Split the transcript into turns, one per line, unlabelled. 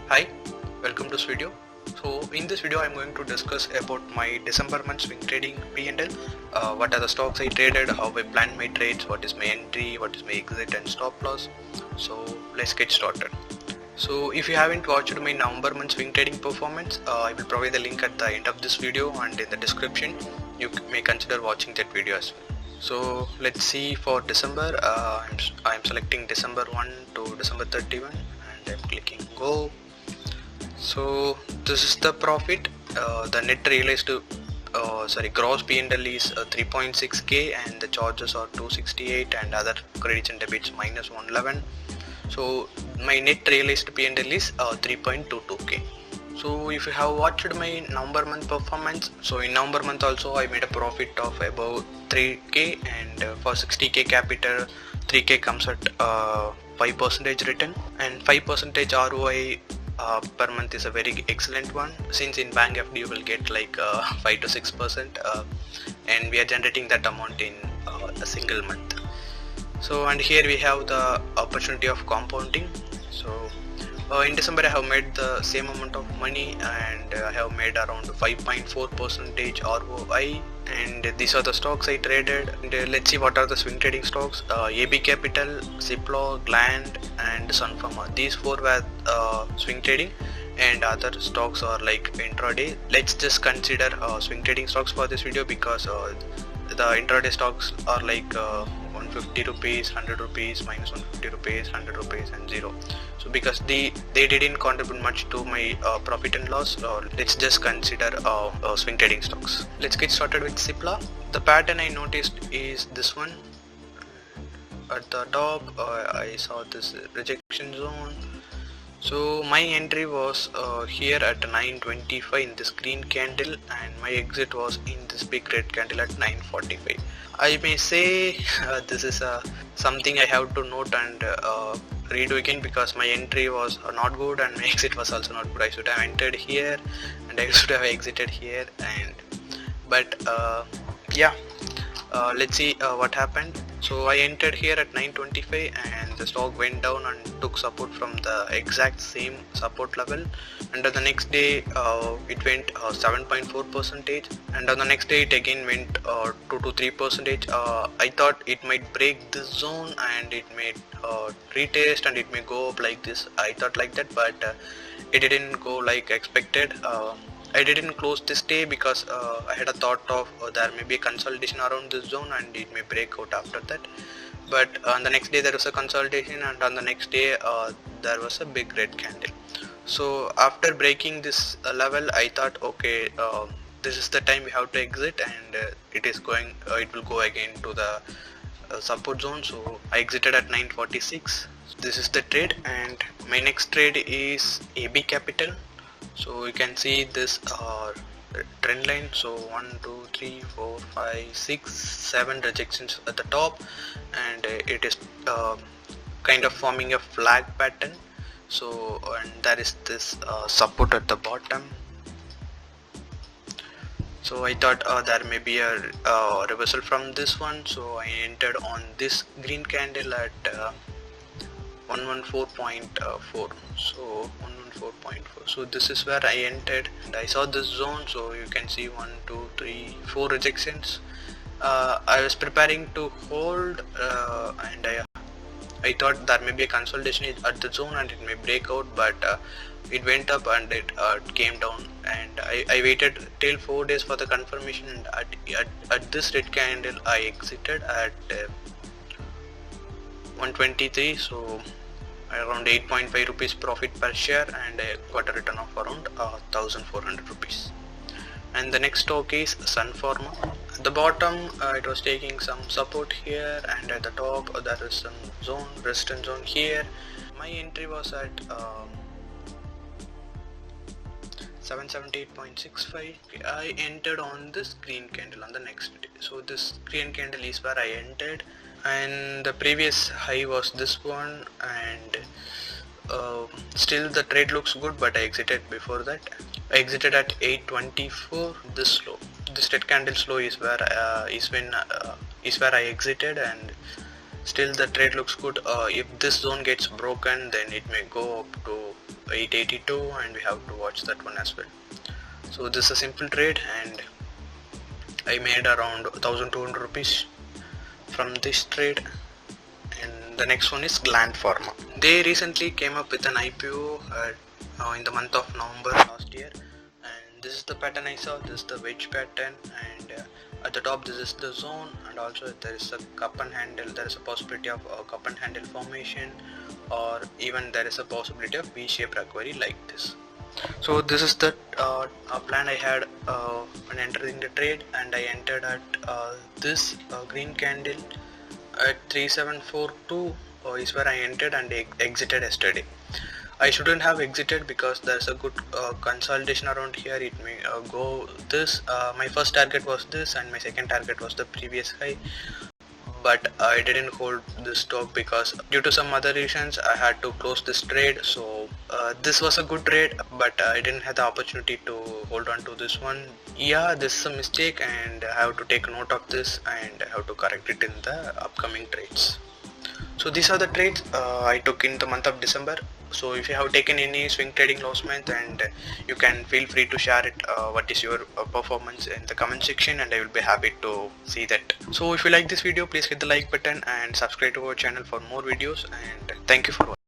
Hi, welcome to this video. So in this video I'm going to discuss about my December month swing trading P&L. What are the stocks I traded, how I plan my trades, what is my entry, what is my exit and stop loss. So let's get started. So if you haven't watched my November month swing trading performance, I will provide the link at the end of this video and in the description. You may consider watching that video as well. So let's see for December. I'm selecting December 1 to December 31 and I'm clicking go. So this is the profit. The net realized gross P&L is 3.6k and the charges are 268 and other credits and debits minus 111. So my net realized P&L is 3.22k. So if you have watched my November month performance, so in November month also I made a profit of about 3k, and for 60k capital 3k comes at 5% return, and 5% ROI per month is a very excellent one, since in bank FD you will get like 5 to 6%, and we are generating that amount in a single month. So and here we have the opportunity of compounding. So in December I have made the same amount of money and I have made around 5.4% ROI, and these are the stocks I traded. And let's see what are the swing trading stocks. AB Capital, Ziplo, Gland and Sun Pharma. These four were swing trading, and other stocks are like intraday. Let's just consider swing trading stocks for this video, because the intraday stocks are like 150 rupees, 100 rupees, minus 150 rupees, 100 rupees and 0. So because they didn't contribute much to my profit and loss, let's just consider swing trading stocks. Let's get started with Zipla. The pattern I noticed is this one. At the top I saw this rejection zone. So my entry was here at 9.25 in this green candle, and my exit was in this big red candle at 9.45. I may say this is something I have to note and redo again, because my entry was not good and my exit was also not good. I should have entered here and I should have exited here, but let's see what happened. So I entered here at 9.25 and the stock went down and took support from the exact same support level, and on the next day it went 7.4%, and on the next day it again went 2 to 3%. I thought it might break this zone and it may retest and it may go up like this. I thought like that, but it didn't go like expected. I didn't close this day because I had a thought of there may be a consolidation around this zone and it may break out after that. But on the next day there was a consolidation, and on the next day there was a big red candle. So after breaking this level, I thought, okay, this is the time we have to exit, and it will go again to the support zone. So I exited at 9.46. This is the trade, and my next trade is AB Capital. So you can see this trend line. So 1 2 3 4 5 6 7 rejections at the top, and it is kind of forming a flag pattern. So and there is this support at the bottom. So I thought there may be a reversal from this one, so I entered on this green candle at 114.4. so 114.4. so this is where I entered and I saw this zone. So you can see 1 2 3 4 rejections. I was preparing to hold, and I thought there may be a consolidation at the zone and it may break out, but it went up and it came down, and I waited till 4 days for the confirmation, and at this red candle I exited at 123. So around 8.5 rupees profit per share, and I got a return of around 1400 rupees. And the next stock is Sun Pharma. At the bottom it was taking some support here, and at the top there is some zone, resistance zone here. My entry was at 778.65. I entered on this green candle on the next day. So this green candle is where I entered, and the previous high was this one, and still the trade looks good, but I exited before that. I exited at 8.24. this low, this red candle low is where I exited, and still the trade looks good. If this zone gets broken, then it may go up to 882, and we have to watch that one as well. So this is a simple trade, and I made around 1200 rupees from this trade. And the next one is Gland Pharma. They recently came up with an IPO in the month of November last year, and this is the pattern I saw. This is the wedge pattern, and at the top this is the zone, and also there is a cup and handle. There is a possibility of a cup and handle formation, or even there is a possibility of V-shaped recovery like this. So this is the plan I had when entering the trade, and I entered at this green candle at 3742 is where I entered and exited yesterday. I shouldn't have exited because there's a good consolidation around here. It may go this. My first target was this, and my second target was the previous high, but I didn't hold this stock because due to some other reasons I had to close this trade. So this was a good trade, but I didn't have the opportunity to hold on to this one. Yeah, this is a mistake, and I have to take note of this, and I have to correct it in the upcoming trades. So these are the trades I took in the month of December. So if you have taken any swing trading last month, and you can feel free to share it, what is your performance in the comment section, and I will be happy to see that. So if you like this video, please hit the like button and subscribe to our channel for more videos, and thank you for watching.